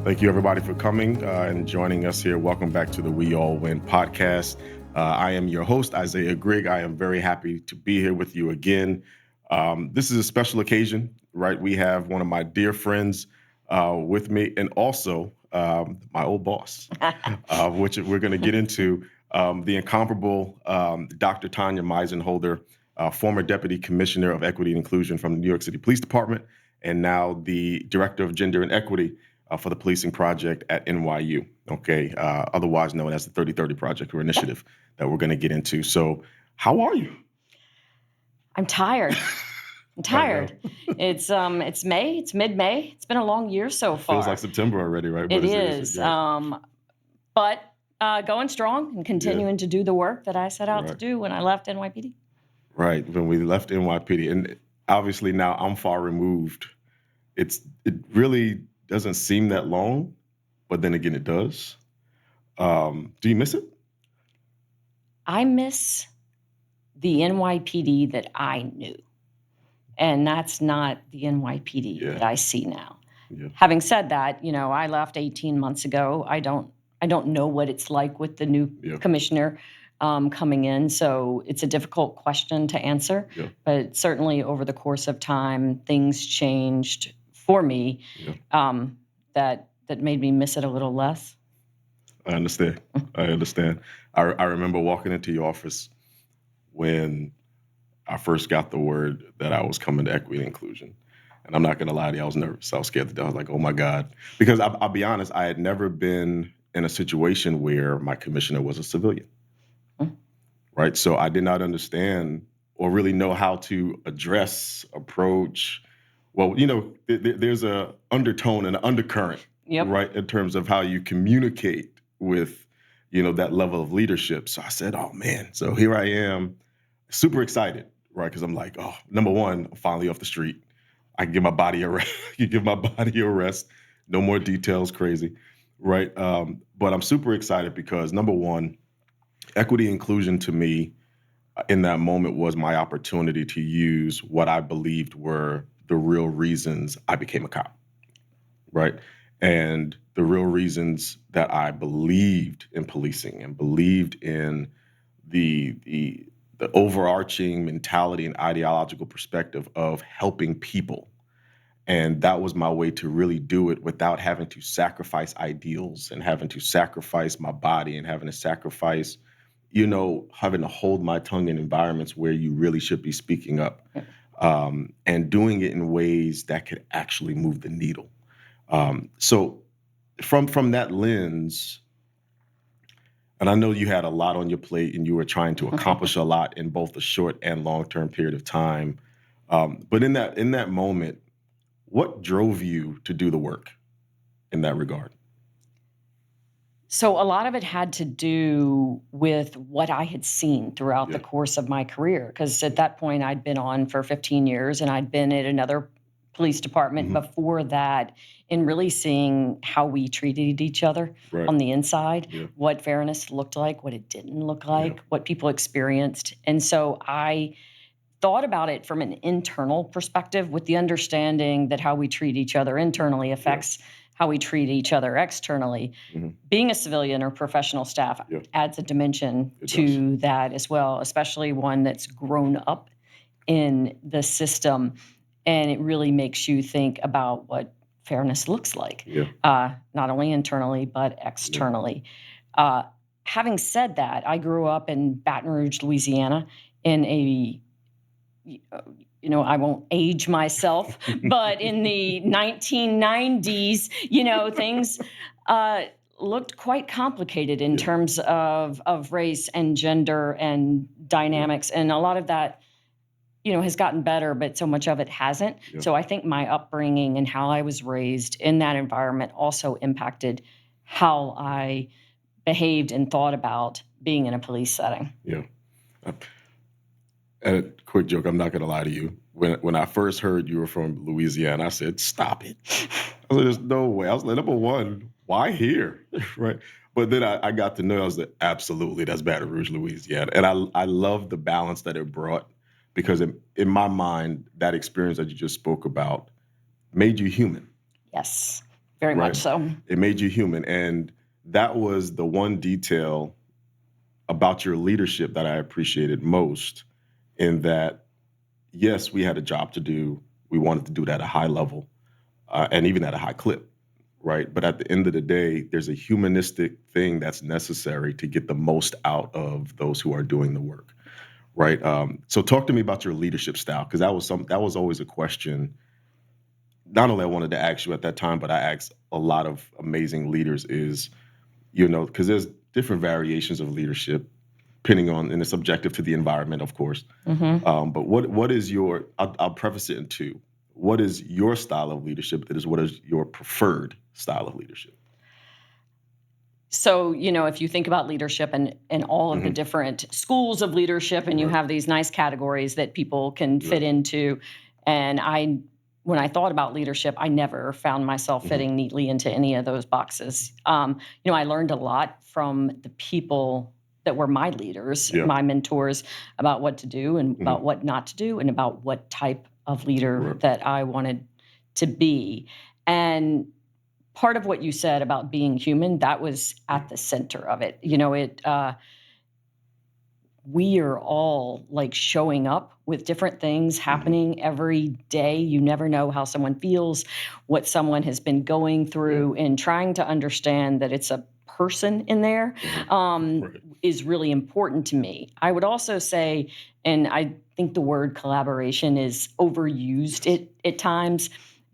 Thank you, everybody, for coming and joining us here. Welcome back to the We All Win podcast. I am your host, Isaiah Grigg. I am very happy to be here with you again. This is a special occasion, right? We have one of my dear friends with me and also my old boss, which we're going to get into, the incomparable Dr. Tanya Meisenholder, former Deputy Commissioner of Equity and Inclusion from the New York City Police Department, and now the Director of Gender and Equity for the Policing Project at NYU, otherwise known as the 3030 Project or initiative that we're going to get into. So how are you? I'm tired. It's May. It's mid-May. It's been a long year so far. Feels like September already, right? It is. But going strong and continuing to do the work that I set out to do when I left NYPD. Right, when we left NYPD. And obviously now I'm far removed. It really doesn't seem that long, but then again, it does. Do you miss it? I miss the NYPD that I knew. And that's not the NYPD that I see now. Yeah. Having said that, I left 18 months ago. I don't know what it's like with the new commissioner coming in. So it's a difficult question to answer. Yeah. But certainly over the course of time, things changed for me that made me miss it a little less. I understand. I remember walking into your office when I first got the word that I was coming to Equity and Inclusion. And I'm not going to lie to you, I was nervous. I was scared to death. I was like, oh my God. Because I'll be honest, I had never been in a situation where my commissioner was a civilian. Right? So I did not understand or really know how to address, approach. Well, there's a undertone and an undercurrent, right, in terms of how you communicate with, that level of leadership. So I said, oh, man. So here I am, super excited, right, because I'm like, oh, number one, I'm finally off the street. I can give my body a rest. No more details, crazy, right? But I'm super excited because, number one, equity inclusion to me in that moment was my opportunity to use what I believed were the real reasons I became a cop, right? And the real reasons that I believed in policing and believed in the overarching mentality and ideological perspective of helping people. And that was my way to really do it without having to sacrifice ideals and having to sacrifice my body and having to sacrifice, having to hold my tongue in environments where you really should be speaking up. And doing it in ways that could actually move the needle. So from that lens, and I know you had a lot on your plate and you were trying to accomplish a lot in both a short and long-term period of time. But in that moment, what drove you to do the work in that regard? So a lot of it had to do with what I had seen throughout the course of my career, because at that point I'd been on for 15 years and I'd been at another police department before that, in really seeing how we treated each other on the inside, what fairness looked like, what it didn't look like, what people experienced. And so I thought about it from an internal perspective with the understanding that how we treat each other internally affects how we treat each other externally. Being a civilian or professional staff adds a dimension to that as well, especially one that's grown up in the system. And it really makes you think about what fairness looks like, not only internally, but externally. Having said that, I grew up in Baton Rouge, Louisiana, in a I won't age myself, but in the 1990s, things looked quite complicated in terms of race and gender and dynamics. And a lot of that, has gotten better, but so much of it hasn't. Yeah. So I think my upbringing and how I was raised in that environment also impacted how I behaved and thought about being in a police setting. Yeah. And a quick joke, I'm not going to lie to you. When I first heard you were from Louisiana, I said, stop it. I was like, there's no way. I was like, number one, why here? Right. But then I got to know, I was like, absolutely, that's Baton Rouge, Louisiana. And I love the balance that it brought, because in my mind, that experience that you just spoke about made you human. Yes. Very much so. It made you human. And that was the one detail about your leadership that I appreciated most, in that, yes, we had a job to do. We wanted to do it at a high level and even at a high clip, right? But at the end of the day, there's a humanistic thing that's necessary to get the most out of those who are doing the work, right? So talk to me about your leadership style, because that was always a question. Not only I wanted to ask you at that time, but I asked a lot of amazing leaders is, because there's different variations of leadership, depending on, and it's subjective to the environment, of course. But what is your, I'll preface it in two. What is your style of leadership? That is, what is your preferred style of leadership? So, if you think about leadership and all of the different schools of leadership, and you have these nice categories that people can fit into. And when I thought about leadership, I never found myself fitting neatly into any of those boxes. I learned a lot from the people that were my leaders, my mentors, about what to do and about what not to do, and about what type of leader that I wanted to be. And part of what you said about being human, that was at the center of it. We are all like showing up with different things happening every day. You never know how someone feels, what someone has been going through, and trying to understand that it's a person in there is really important to me. I would also say, and I think the word collaboration is overused at times,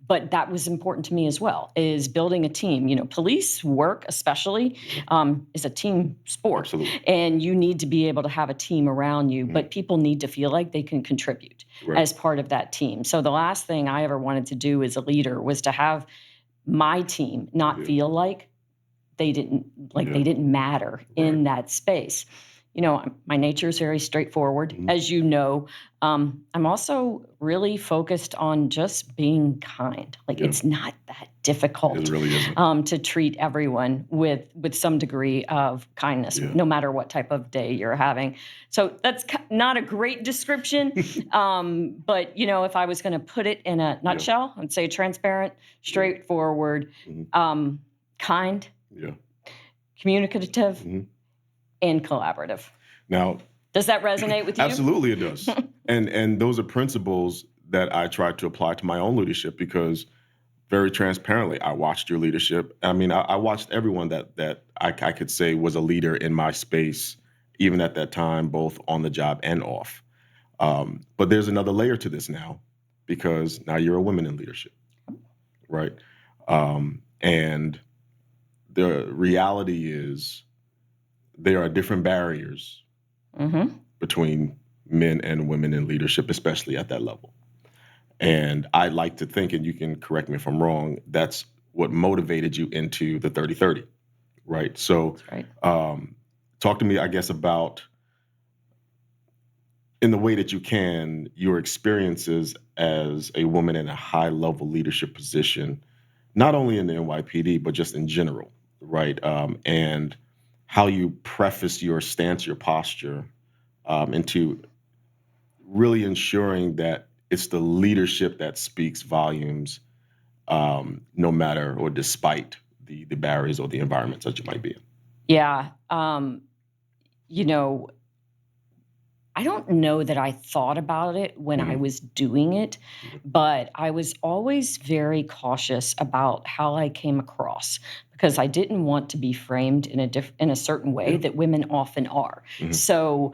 but that was important to me as well, is building a team. Police work especially is a team sport. Absolutely. And you need to be able to have a team around you, but people need to feel like they can contribute as part of that team. So the last thing I ever wanted to do as a leader was to have my team not feel like they didn't matter in that space. My nature is very straightforward, as you know. I'm also really focused on just being kind. It's not that difficult. It really isn't. To treat everyone with some degree of kindness, no matter what type of day you're having. So that's not a great description, but if I was going to put it in a nutshell, I'd say transparent, straightforward, kind, communicative, and collaborative. Now, does that resonate with you? Absolutely, it does. and those are principles that I try to apply to my own leadership, because very transparently, I watched your leadership. I mean, I watched everyone that I could say was a leader in my space, even at that time, both on the job and off. But there's another layer to this now, because now you're a woman in leadership, right? And the reality is there are different barriers between men and women in leadership, especially at that level. And I like to think, and you can correct me if I'm wrong, that's what motivated you into the 30-30, right? So talk to me, I guess, about, in the way that you can, your experiences as a woman in a high-level leadership position, not only in the NYPD, but just in general, right? And how you preface your stance, your posture, into really ensuring that it's the leadership that speaks volumes, no matter or despite the barriers or the environments that you might be in. Yeah. I don't know that I thought about it when I was doing it, but I was always very cautious about how I came across, because I didn't want to be framed in a certain way that women often are. So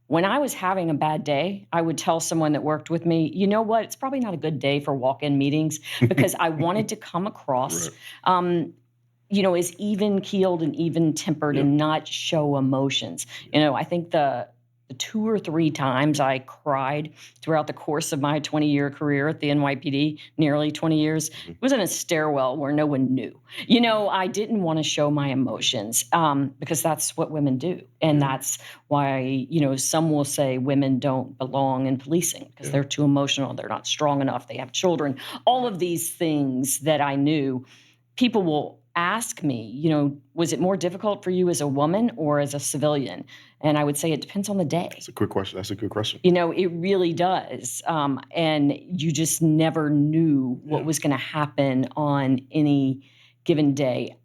when I was having a bad day, I would tell someone that worked with me, you know what, it's probably not a good day for walk-in meetings, because I wanted to come across as even-keeled and even-tempered and not show emotions. I think the 2 or 3 times I cried throughout the course of my 20-year career at the NYPD, nearly 20 years, it was in a stairwell where no one knew. I didn't want to show my emotions because that's what women do. And that's why, some will say women don't belong in policing because they're too emotional, they're not strong enough, they have children. All of these things that I knew, people will ask me, was it more difficult for you as a woman or as a civilian? And I would say it depends on the day. That's a good question. It really does. And you just never knew what was going to happen on any given day,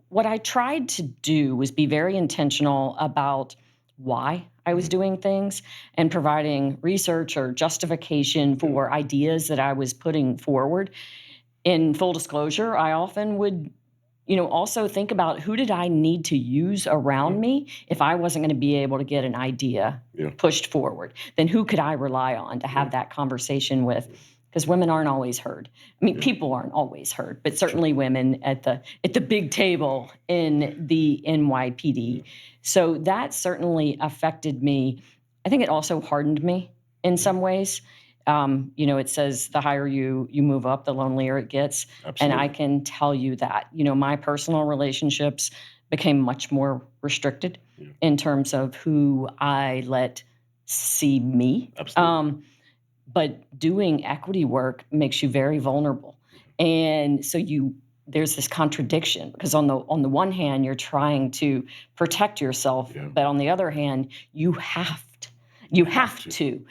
what I tried to do was be very intentional about why I was doing things and providing research or justification for ideas that I was putting forward. In full disclosure, I often would, also think about who did I need to use around me if I wasn't going to be able to get an idea pushed forward. Then who could I rely on to have that conversation with? Because women aren't always heard. I mean, people aren't always heard, but certainly women at the big table in the NYPD. So that certainly affected me. I think it also hardened me in some ways. It says the higher you move up, the lonelier it gets. Absolutely. And I can tell you that, my personal relationships became much more restricted in terms of who I let see me. Absolutely. But doing equity work makes you very vulnerable. And so there's this contradiction because on the one hand, you're trying to protect yourself, but on the other hand, you have to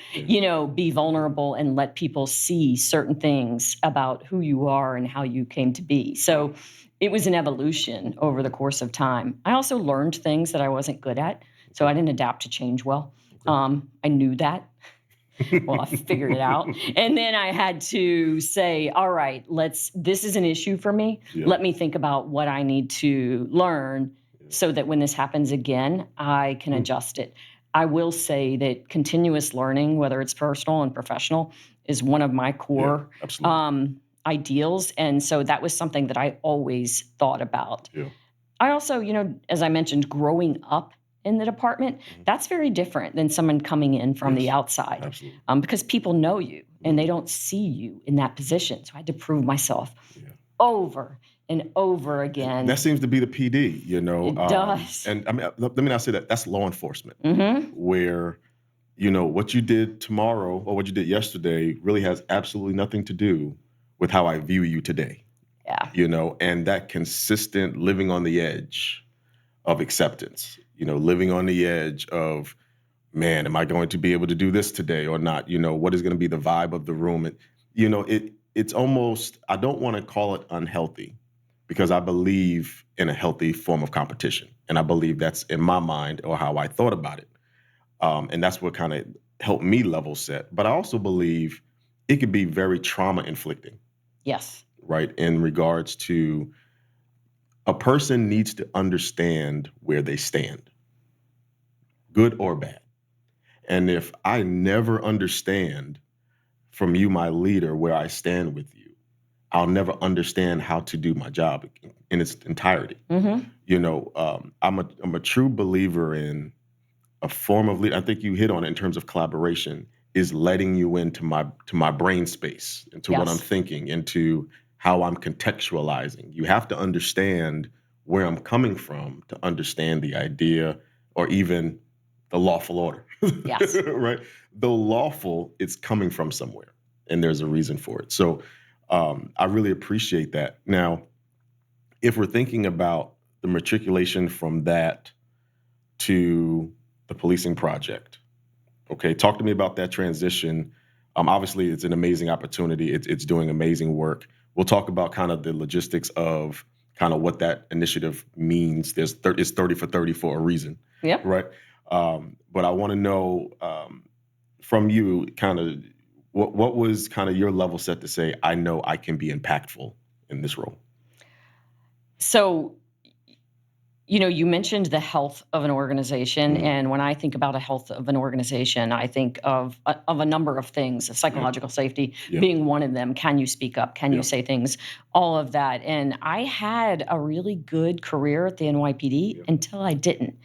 be vulnerable and let people see certain things about who you are and how you came to be. So it was an evolution over the course of time. I also learned things that I wasn't good at, so I didn't adapt to change well. I knew that. Well, I figured it out. And then I had to say, all right, this is an issue for me. Let me think about what I need to learn so that when this happens again, I can adjust it. I will say that continuous learning, whether it's personal and professional, is one of my core ideals. And so that was something that I always thought about. I also, as I mentioned, growing up in the department, that's very different than someone coming in from the outside. Absolutely. Because people know you and they don't see you in that position. So I had to prove myself over and over again. That seems to be the PD, It does. And I mean, let me not say that. That's law enforcement, where, what you did tomorrow or what you did yesterday really has absolutely nothing to do with how I view you today. Yeah. And that consistent living on the edge of acceptance, living on the edge of, man, am I going to be able to do this today or not? What is going to be the vibe of the room? And, it's almost, I don't want to call it unhealthy because I believe in a healthy form of competition. And I believe that's in my mind or how I thought about it. And that's what kind of helped me level set. But I also believe it could be very trauma inflicting. Yes. Right. In regards to a person needs to understand where they stand, good or bad. And if I never understand from you, my leader, where I stand with you, I'll never understand how to do my job in its entirety. I'm a true believer in a form of leader. I think you hit on it in terms of collaboration, is letting you into my brain space, into what I'm thinking, into how I'm contextualizing. You have to understand where I'm coming from to understand the idea or even the lawful order. Yes. Right? Though lawful, it's coming from somewhere, and there's a reason for it. So I really appreciate that. Now, if we're thinking about the matriculation from that to the policing project, okay, talk to me about that transition. Obviously, it's an amazing opportunity. It's doing amazing work. We'll talk about kind of the logistics of kind of what that initiative means. It's 30 for 30 for a reason. Yep. Right? But I want to know from you kind of what was kind of your level set to say, I know I can be impactful in this role? So, you mentioned the health of an organization. And when I think about a health of an organization, I think of a number of things, psychological safety being one of them. Can you speak up? Can you say things? All of that. And I had a really good career at the NYPD until I didn't.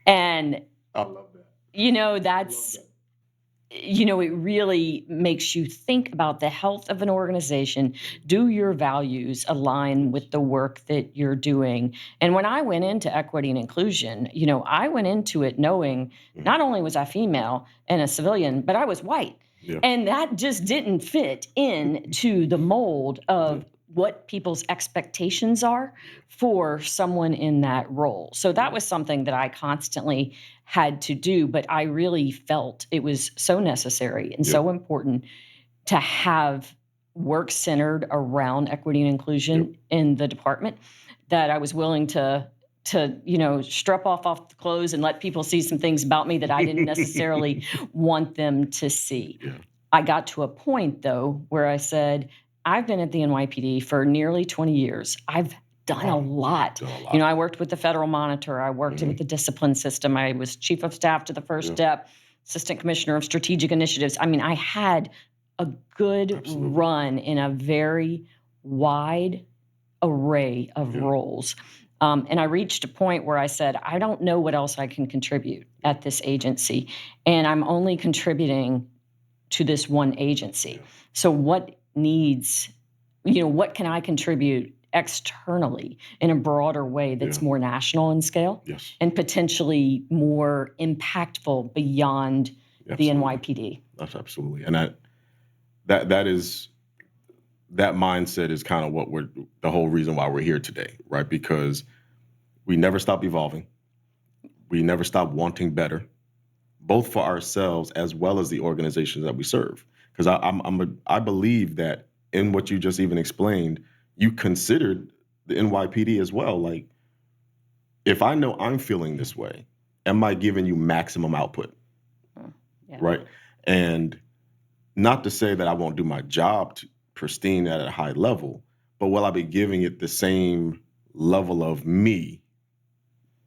And I love that. that's, it really makes you think about the health of an organization. Do your values align with the work that you're doing? And when I went into equity and inclusion, I went into it knowing not only was I female and a civilian, but I was white. Yeah. And that just didn't fit into the mold of what people's expectations are for someone in that role. So that was something that I constantly had to do, but I really felt it was so necessary and so important to have work centered around equity and inclusion in the department that I was willing to strip off the clothes and let people see some things about me that I didn't necessarily want them to see. Yeah. I got to a point, though, where I said, I've been at the NYPD for nearly 20 years. I've done a lot. I worked with the Federal Monitor. I worked with the discipline system. I was chief of staff to the first step, assistant commissioner of strategic initiatives. I mean, I had a good run in a very wide array of roles. And I reached a point where I said, I don't know what else I can contribute at this agency. And I'm only contributing to this one agency. So what can I contribute externally in a broader way that's more national in scale and potentially more impactful beyond the NYPD? That's absolutely. And that mindset is kind of the whole reason why we're here today, right? Because we never stop evolving. We never stop wanting better, both for ourselves as well as the organizations that we serve. Because I believe that in what you just even explained, you considered the NYPD as well. Like, if I know I'm feeling this way, am I giving you maximum output? Right? And not to say that I won't do my job pristine at a high level, but will I be giving it the same level of me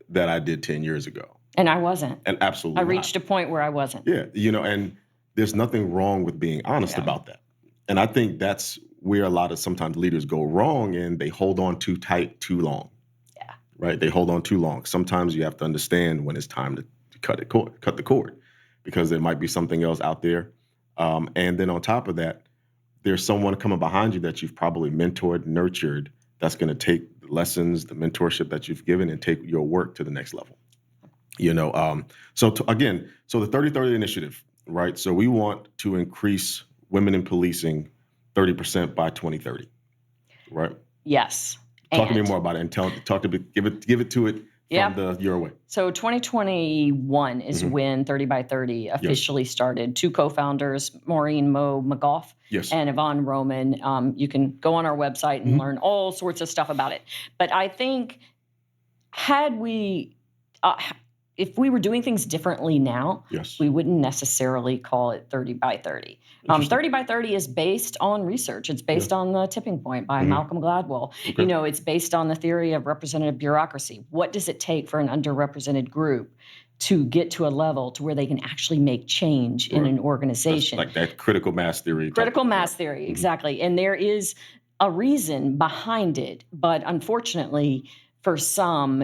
that I did 10 years ago? And I wasn't. And absolutely I reached a point where I wasn't. Yeah, and there's nothing wrong with being honest about that. And I think that's where a lot of sometimes leaders go wrong, and they hold on too tight too long. Yeah. Right? They hold on too long. Sometimes you have to understand when it's time to cut the cord, because there might be something else out there. And then on top of that, there's someone coming behind you that you've probably mentored, nurtured, that's going to take the lessons, the mentorship that you've given, and take your work to the next level. So the 30-30 initiative, right? So we want to increase women in policing 30% by 2030, right? Yes. Talk to me more about it, and give it to it from your way. So 2021 is when 30 by 30 officially started. Two co-founders, Maureen Moe McGough and Yvonne Roman. You can go on our website and learn all sorts of stuff about it. But I think if we were doing things differently now, we wouldn't necessarily call it 30 by 30. 30 by 30 is based on research. It's based on the tipping point by Malcolm Gladwell. Okay. It's based on the theory of representative bureaucracy. What does it take for an underrepresented group to get to a level to where they can actually make change in an organization? That's like that critical mass theory. Critical mass theory, exactly. And there is a reason behind it. But unfortunately, for some,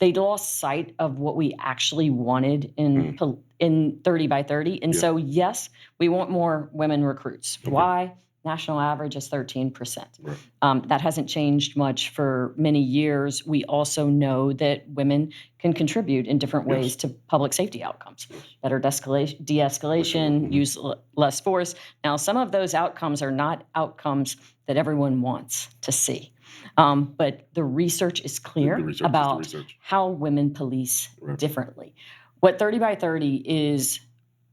they lost sight of what we actually wanted in 30 by 30. And so, yes, we want more women recruits. Okay. Why? National average is 13%. Right. That hasn't changed much for many years. We also know that women can contribute in different ways to public safety outcomes. Better de-escalation, use less force. Now, some of those outcomes are not outcomes that everyone wants to see. But the research is clear about how women police differently. What 30 by 30 is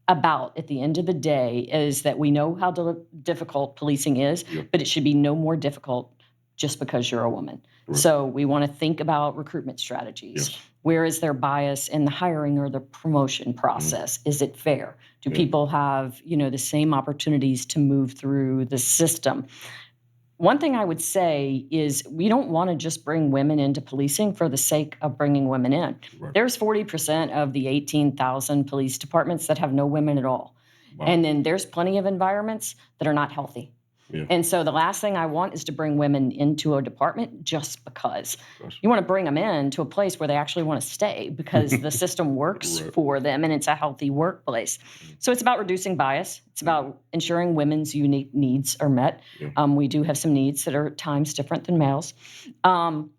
about at the end of the day is that we know how difficult policing is, but it should be no more difficult just because you're a woman. Right. So we want to think about recruitment strategies. Yes. Where is their bias in the hiring or the promotion process? Is it fair? Do people have, the same opportunities to move through the system? One thing I would say is we don't want to just bring women into policing for the sake of bringing women in. Right. There's 40% of the 18,000 police departments that have no women at all. Wow. And then there's plenty of environments that are not healthy. Yeah. And so the last thing I want is to bring women into a department just because. You want to bring them in to a place where they actually want to stay because the system works for them and it's a healthy workplace. So it's about reducing bias. It's about ensuring women's unique needs are met. Yeah. We do have some needs that are at times different than males. And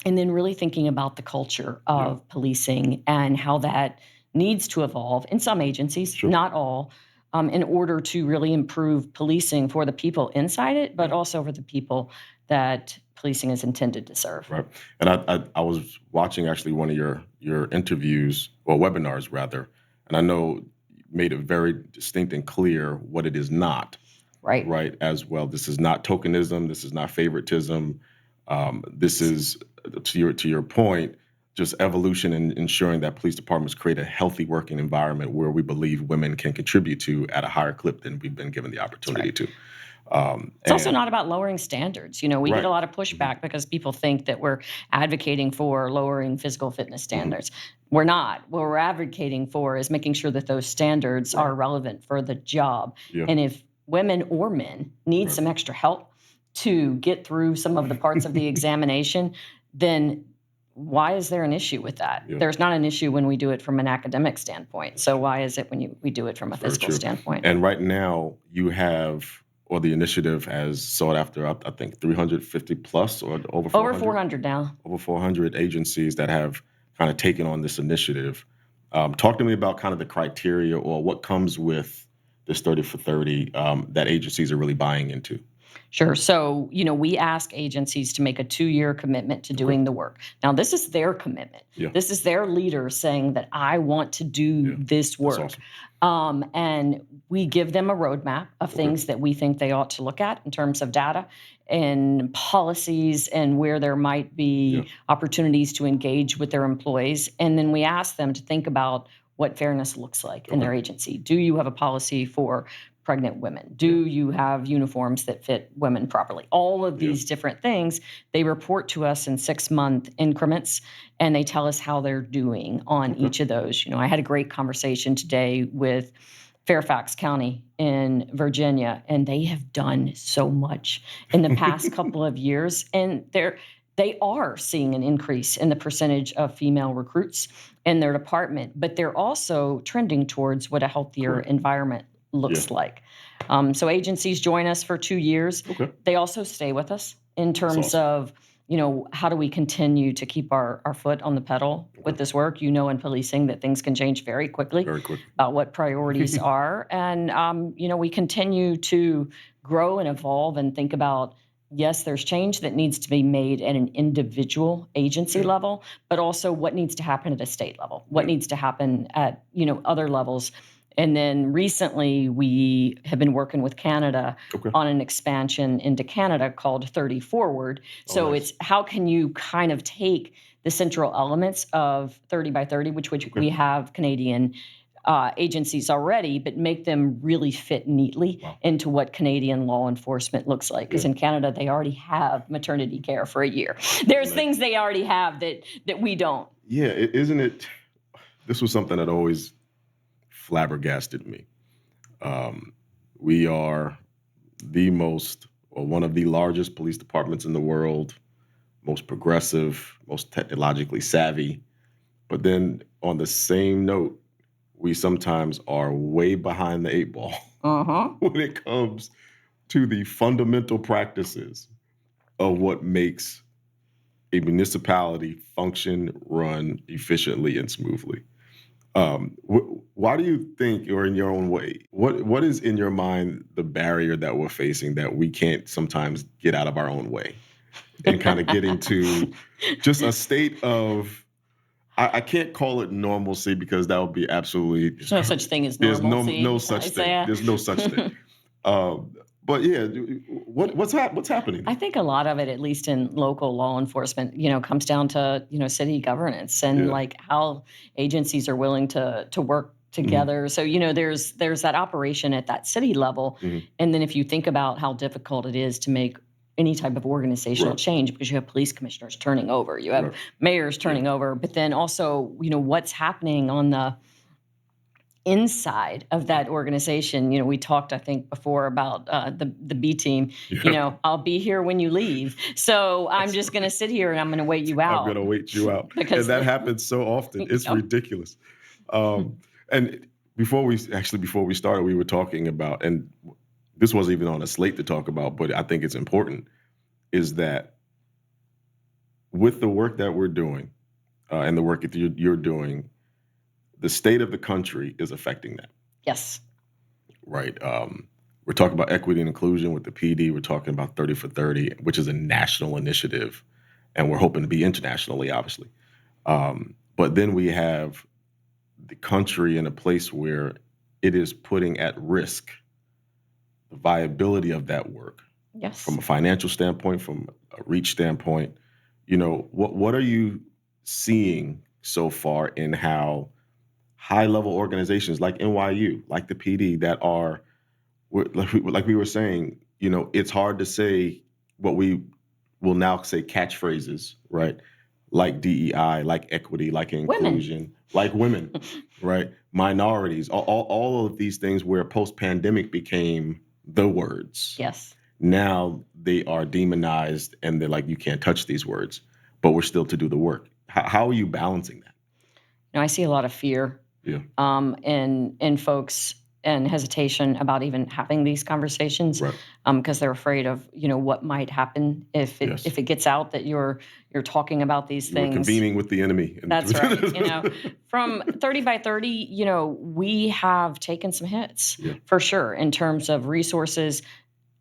then really thinking about the culture of policing and how that needs to evolve in some agencies, not all. In order to really improve policing for the people inside it, but also for the people that policing is intended to serve. Right. And I was watching actually one of your interviews, or webinars rather, and I know you made it very distinct and clear what it is not. right, as well. This is not tokenism. This is not favoritism. This is, to your point, just evolution and ensuring that police departments create a healthy working environment where we believe women can contribute to at a higher clip than we've been given the opportunity to. It's also not about lowering standards. We get a lot of pushback Mm-hmm. because people think that we're advocating for lowering physical fitness standards. We're not. What we're advocating for is making sure that those standards are relevant for the job. Yeah. And if women or men need some extra help to get through some of the parts of the examination, then why is there an issue with that? Yeah. There's not an issue when we do it from an academic standpoint. So why is it when we do it from a physical standpoint? And right now you have, or the initiative has sought after, I think 350 plus or over 400? Over 400 now. Over 400 agencies that have kind of taken on this initiative. Talk to me about kind of the criteria or what comes with this 30 for 30 that agencies are really buying into. Sure. So, we ask agencies to make a 2-year commitment to doing the work. Now, this is their commitment. Yeah. This is their leader saying that I want to do this work. That's awesome. And we give them a roadmap of things that we think they ought to look at in terms of data and policies and where there might be opportunities to engage with their employees. And then we ask them to think about what fairness looks like in their agency. Do you have a policy for pregnant women? Do you have uniforms that fit women properly? All of these different things, they report to us in 6-month increments, and they tell us how they're doing on each of those. I had a great conversation today with Fairfax County in Virginia, and they have done so much in the past couple of years, and they are seeing an increase in the percentage of female recruits in their department, but they're also trending towards what a healthier environment looks like. So agencies join us for 2 years. They also stay with us in terms of, how do we continue to keep our foot on the pedal with this work? In policing that things can change very quickly about what priorities are. And, we continue to grow and evolve and think about, yes, there's change that needs to be made at an individual agency level, but also what needs to happen at a state level, what needs to happen at, other levels. And then recently we have been working with Canada on an expansion into Canada called 30 Forward. So it's how can you kind of take the central elements of 30 by 30, which we have Canadian agencies already, but make them really fit neatly into what Canadian law enforcement looks like. Because in Canada, they already have maternity care for a year. There's things they already have that we don't. Yeah, isn't it? This was something that always flabbergasted me. We are one of the largest police departments in the world, most progressive, most technologically savvy. But then on the same note, we sometimes are way behind the 8 ball when it comes to the fundamental practices of what makes a municipality function, run efficiently and smoothly. Why do you think, or in your own way, what is in your mind the barrier that we're facing that we can't sometimes get out of our own way and kind of getting to just a state of, I can't call it normalcy because that would be absolutely. There's no such thing as normalcy. There's no such thing. There's no such thing. But yeah, what's happening? I think a lot of it, at least in local law enforcement, comes down to, city governance and like how agencies are willing to work together. So, there's that operation at that city level. And then if you think about how difficult it is to make any type of organizational change, because you have police commissioners turning over, you have mayors turning over, but then also, what's happening on the inside of that organization. We talked, I think, before about the B team. I'll be here when you leave. So I'm just going to sit here and I'm going to wait you out. I'm going to wait you out. Because that happens so often. It's ridiculous. And before we started, we were talking about, and this wasn't even on a slate to talk about, but I think it's important, is that with the work that we're doing and the work that you're doing, the state of the country is affecting that. Yes. Right. We're talking about equity and inclusion with the PD. We're talking about 30 for 30, which is a national initiative, and we're hoping to be internationally, obviously. But then we have the country in a place where it is putting at risk the viability of that work Yes. from a financial standpoint, from a reach standpoint. What are you seeing so far in how high-level organizations like NYU, like the PD, that are, like we were saying, it's hard to say what we will now say catchphrases, right? Like DEI, like equity, like inclusion, like women, right? Minorities, all of these things where post-pandemic became the words. Yes. Now they are demonized and they're like, you can't touch these words, but we're still to do the work. How are you balancing that? I see a lot of fear in folks and hesitation about even having these conversations, Right. Because they're afraid of what might happen if it gets out that you're talking about these things. Convening with the enemy. That's right. From 30 by 30, we have taken some hits for sure in terms of resources.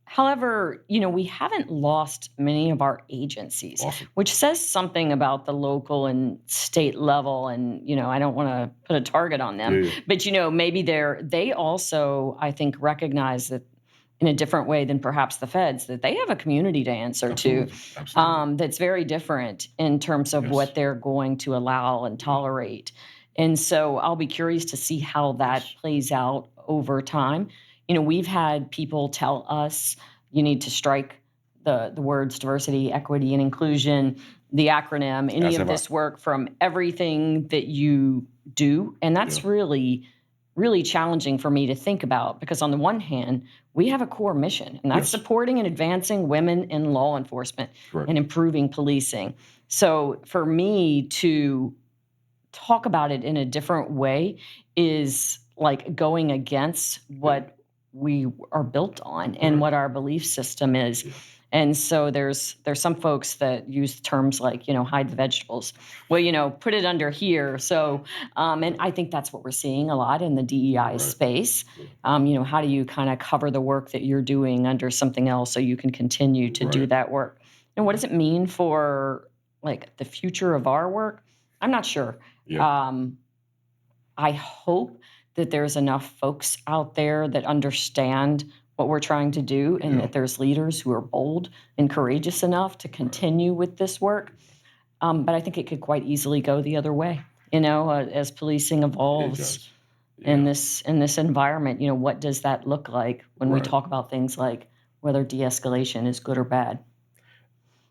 However, we haven't lost many of our agencies, Awesome. which says something about the local and state level. And, I don't want to put a target on them, but, maybe they also, I think, recognize that in a different way than perhaps the feds, that they have a community to answer to. Absolutely. That's very different in terms of what they're going to allow and tolerate. And so I'll be curious to see how that plays out over time. We've had people tell us you need to strike the words diversity, equity, and inclusion, the acronym, any of this work from everything that you do. And that's really, really challenging for me to think about, because on the one hand, we have a core mission, and that's supporting and advancing women in law enforcement and improving policing. So for me to talk about it in a different way is like going against what we are built on and what our belief system is. And so there's some folks that use terms like, hide the vegetables. Well, put it under here. So, and I think that's what we're seeing a lot in the DEI space. How do you kind of cover the work that you're doing under something else so you can continue to do that work? And what does it mean for like the future of our work? I'm not sure. I hope that there's enough folks out there that understand what we're trying to do, and that there's leaders who are bold and courageous enough to continue with this work. But I think it could quite easily go the other way, as policing evolves in this environment. What does that look like when we talk about things like whether de-escalation is good or bad?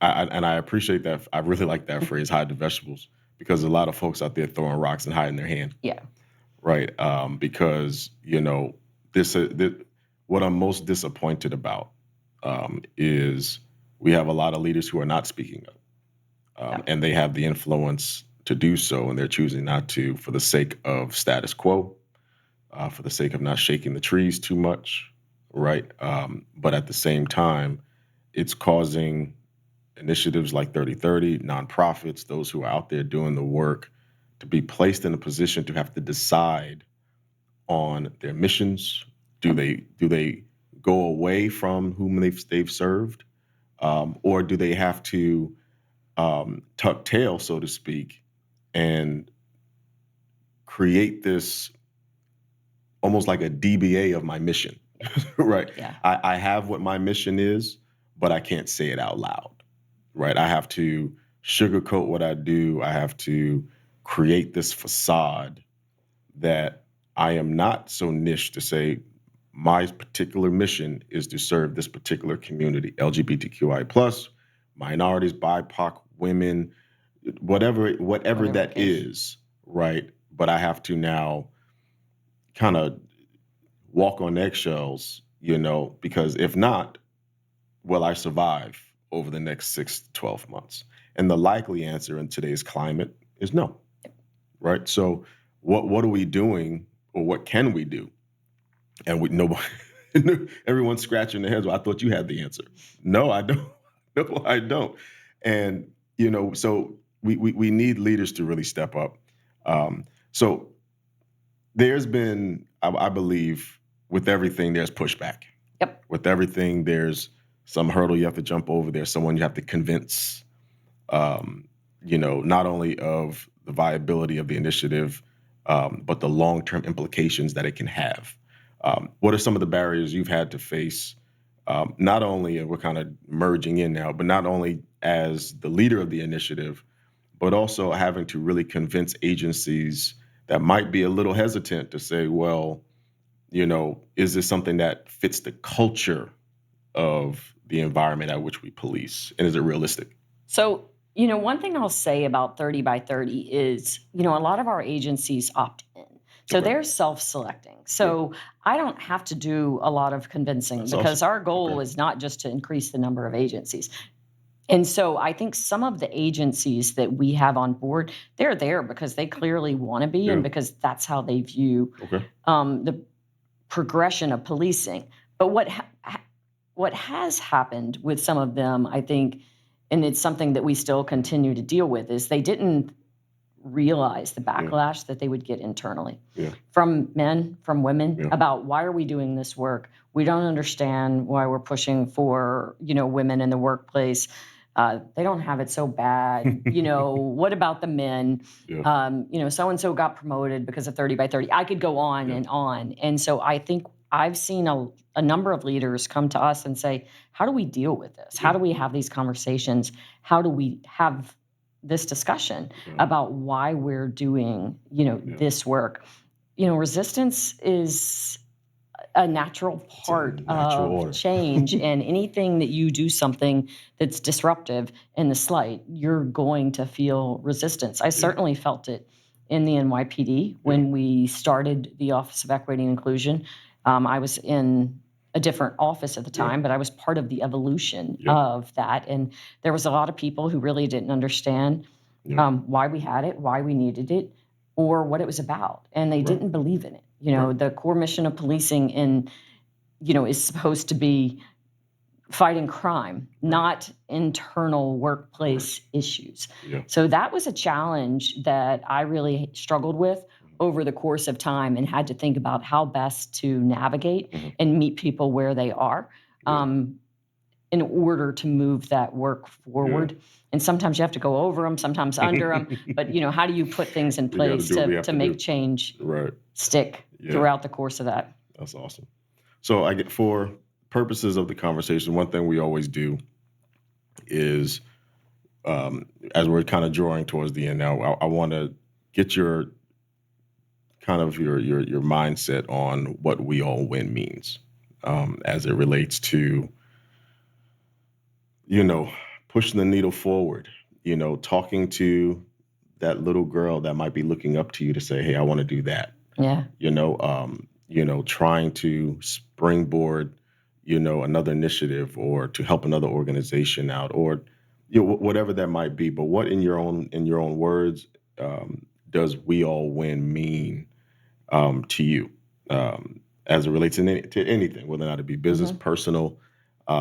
I appreciate that. I really like that phrase, hide the vegetables, because a lot of folks out there throwing rocks and hiding their hand. Yeah. Right. Because, what I'm most disappointed about is we have a lot of leaders who are not speaking up, and they have the influence to do so, and they're choosing not to for the sake of status quo, for the sake of not shaking the trees too much. Right. But at the same time, it's causing initiatives like 3030, nonprofits, those who are out there doing the work, to be placed in a position to have to decide on their missions. Do they go away from whom they've served, or do they have to tuck tail, so to speak, and create this almost like a DBA of my mission? Right. Yeah. I have what my mission is, but I can't say it out loud. Right. I have to sugarcoat what I do. I have to create this facade that I am not so niche to say my particular mission is to serve this particular community, LGBTQI+, minorities, BIPOC, women, whatever that is, right? But I have to now kind of walk on eggshells, because if not, will I survive over the next 6 to 12 months? And the likely answer in today's climate is no. Right. So what are we doing, or what can we do? And nobody, everyone's scratching their heads. Well, I thought you had the answer. No, I don't. No, I don't. And, so we need leaders to really step up. So there's been, I believe, with everything, there's pushback. Yep. With everything, there's some hurdle you have to jump over. There's someone you have to convince, not only of the viability of the initiative, but the long-term implications that it can have. What are some of the barriers you've had to face, not only, and we're kind of merging in now, but not only as the leader of the initiative, but also having to really convince agencies that might be a little hesitant to say, well, is this something that fits the culture of the environment at which we police? And is it realistic? So, one thing I'll say about 30 by 30 is, a lot of our agencies opt in. So they're self-selecting. So I don't have to do a lot of convincing because our goal is not just to increase the number of agencies. And so I think some of the agencies that we have on board, they're there because they clearly want to be and because that's how they view the progression of policing. But what has happened with some of them, I think, and it's something that we still continue to deal with, is they didn't realize the backlash that they would get internally from men, from women, about why are we doing this work? We don't understand why we're pushing for, women in the workplace. They don't have it so bad. What about the men? So-and-so got promoted because of 30 by 30. I could go on and on. And so I think I've seen a number of leaders come to us and say, how do we deal with this? How do we have these conversations? How do we have this discussion about why we're doing, this work? Resistance is a natural part of change, and anything that you do something that's disruptive in the slight, you're going to feel resistance. I certainly felt it in the NYPD when we started the Office of Equity and Inclusion. I was in a different office at the time, but I was part of the evolution of that. And there was a lot of people who really didn't understand why we had it, why we needed it, or what it was about. And they didn't believe in it. The core mission of policing is supposed to be fighting crime, not internal workplace issues. So that was a challenge that I really struggled with over the course of time and had to think about how best to navigate and meet people where they are in order to move that work forward. And sometimes you have to go over them, sometimes under them. But, how do you put things in place to make change stick throughout the course of that? That's awesome. So for purposes of the conversation, one thing we always do is, as we're kind of drawing towards the end now, I want to get your kind of your mindset on what we all win means, as it relates to, pushing the needle forward, talking to that little girl that might be looking up to you to say, hey, I want to do that. Yeah. Trying to springboard, another initiative or to help another organization out, or whatever that might be. But what in your own words does we all win mean to you, as it relates to anything, whether or not it be business, personal?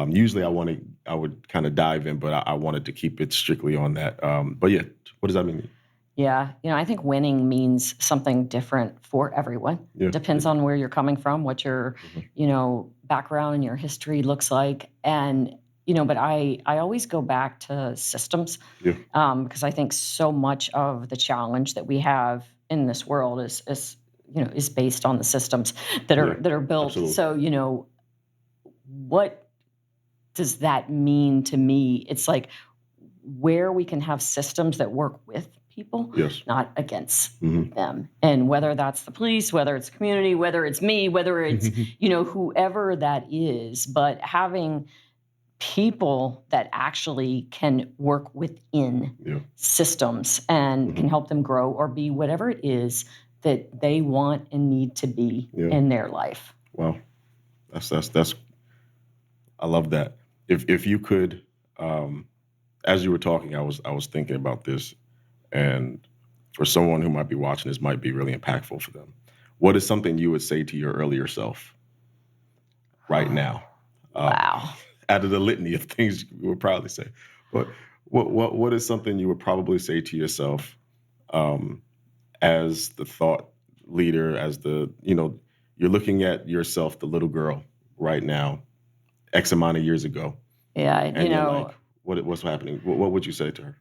Usually I would kind of dive in, but I wanted to keep it strictly on that. But yeah, what does that mean? Yeah, I think winning means something different for everyone. It depends on where you're coming from, what your, background and your history looks like. And, but I always go back to systems because I think so much of the challenge that we have in this world is based on the systems that are built. Absolutely. So, what does that mean to me? It's like where we can have systems that work with people, not against them. And whether that's the police, whether it's the community, whether it's me, whether it's, whoever that is, but having people that actually can work within systems and can help them grow or be whatever it is that they want and need to be in their life. Wow. That's I love that. If you could, as you were talking, I was thinking about this, and for someone who might be watching, this might be really impactful for them. What is something you would say to your earlier self right now? Wow. Out of the litany of things you would probably say, but what is something you would probably say to yourself, as the thought leader, as the, you're looking at yourself, the little girl right now, X amount of years ago. Yeah, and you're like, what's happening? What would you say to her?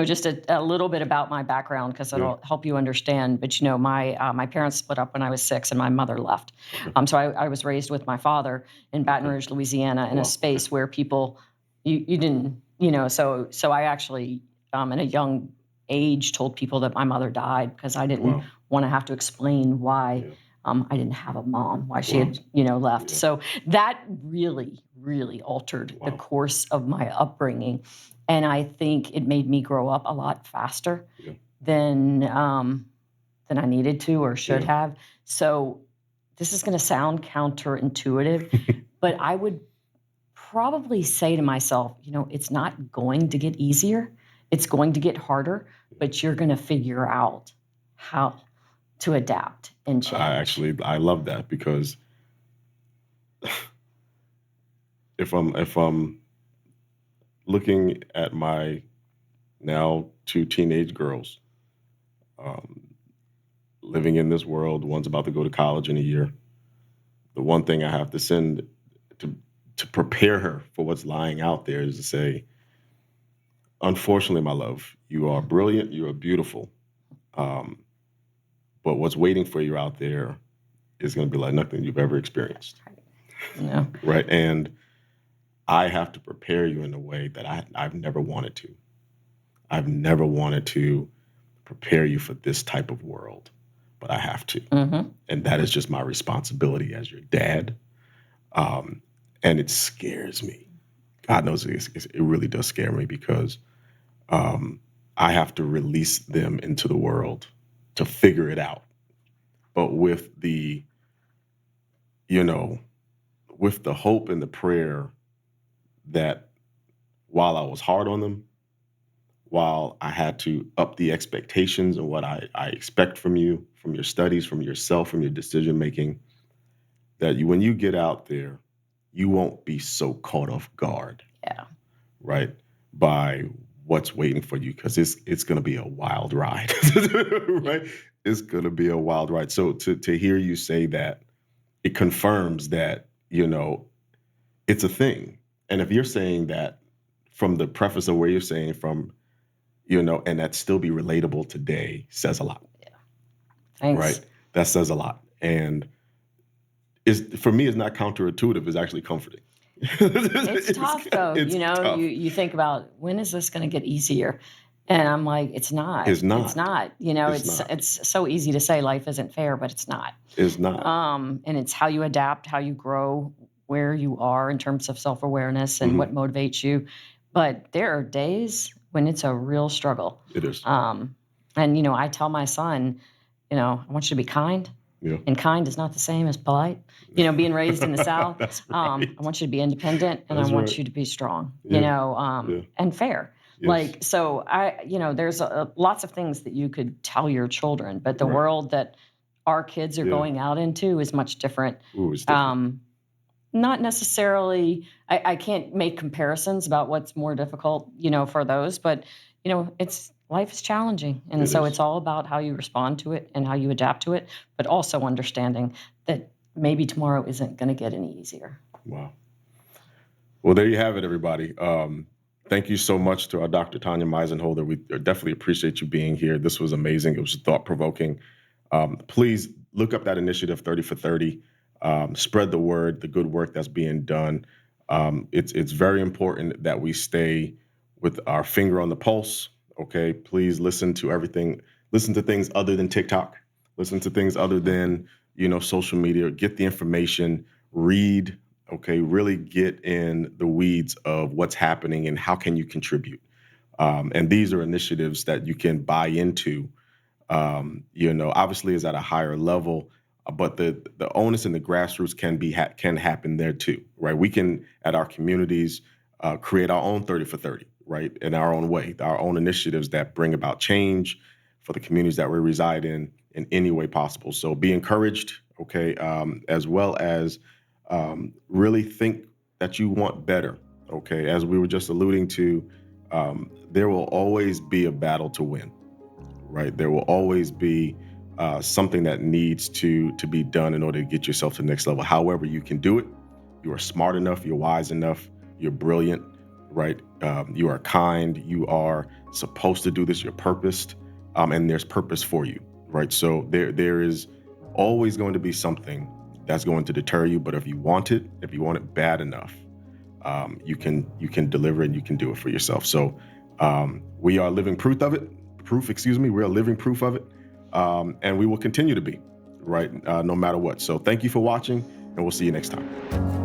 just a little bit about my background, because it'll help you understand. But, my parents split up when I was 6 and my mother left. So I was raised with my father in Baton Rouge, Louisiana, in a space where people, you didn't, so I actually, in a young age, told people that my mother died because I didn't want to have to explain why I didn't have a mom, why she had, left. Yeah. So that really, really altered the course of my upbringing. And I think it made me grow up a lot faster than I needed to or should have. So this is going to sound counterintuitive, but I would probably say to myself, it's not going to get easier. It's going to get harder, but you're going to figure out how to adapt and change. I love that, because if I'm looking at my now 2 teenage girls, living in this world, one's about to go to college in a year. The one thing I have to send to prepare her for what's lying out there is to say, unfortunately, my love, you are brilliant, you are beautiful, but what's waiting for you out there is going to be like nothing you've ever experienced. Yeah. Right. And I have to prepare you in a way that I've never wanted to. I've never wanted to prepare you for this type of world, but I have to. Mm-hmm. And that is just my responsibility as your dad. And it scares me. God knows it really does scare me, because I have to release them into the world to figure it out. But with the hope and the prayer that while I was hard on them, while I had to up the expectations and what I expect from you, from your studies, from yourself, from your decision making, that when you get out there, you won't be so caught off guard. Yeah. Right? By what's waiting for you, because it's going to be a wild ride. Right? It's going to be a wild ride. So to hear you say that, it confirms that, it's a thing. And if you're saying that from the preface of where you're saying from, and that still be relatable today, says a lot. Yeah. Thanks. Right? That says a lot. And for me, it's not counterintuitive, it's actually comforting. It's tough, though. It's tough. You think about, when is this going to get easier? And I'm like, it's not. It's not. It's not. It's so easy to say life isn't fair, but it's not. It's not. And it's how you adapt, how you grow, where you are in terms of self-awareness and what motivates you. But there are days when it's a real struggle. It is. And, I tell my son, I want you to be kind. Yeah. And kind is not the same as polite. Being raised in the South, That's right. I want you to be independent, and I want you to be strong, and fair. Yes. So there's lots of things that you could tell your children, but the world that our kids are going out into is much different. Ooh, it's different. Not necessarily, I can't make comparisons about what's more difficult, for those, but, life is challenging. And it's all about how you respond to it and how you adapt to it, but also understanding that maybe tomorrow isn't going to get any easier. Wow. Well, there you have it, everybody. Thank you so much to our Dr. Tanya Meisenholder. We definitely appreciate you being here. This was amazing. It was thought-provoking. Please look up that initiative, 30 for 30. Spread the word, the good work that's being done. It's very important that we stay with our finger on the pulse. Okay, please listen to everything. Listen to things other than TikTok. Listen to things other than, social media. Get the information, read, okay, really get in the weeds of what's happening and how can you contribute. And these are initiatives that you can buy into, obviously is at a higher level, but the onus in the grassroots can happen there too, right? We can, at our communities, create our own 30 for 30, right? In our own way, our own initiatives that bring about change for the communities that we reside in any way possible. So be encouraged, okay, as well as really think that you want better, okay? As we were just alluding to, there will always be a battle to win, right? There will always be something that needs to be done in order to get yourself to the next level. However, you can do it. You are smart enough, you're wise enough, you're brilliant, right? You are kind. You are supposed to do this. You're purposed, and there's purpose for you, right? So there is always going to be something that's going to deter you. But if you want it bad enough, you can deliver it and you can do it for yourself. So we are living proof of it. We are living proof of it, and we will continue to be, right? No matter what. So thank you for watching, and we'll see you next time.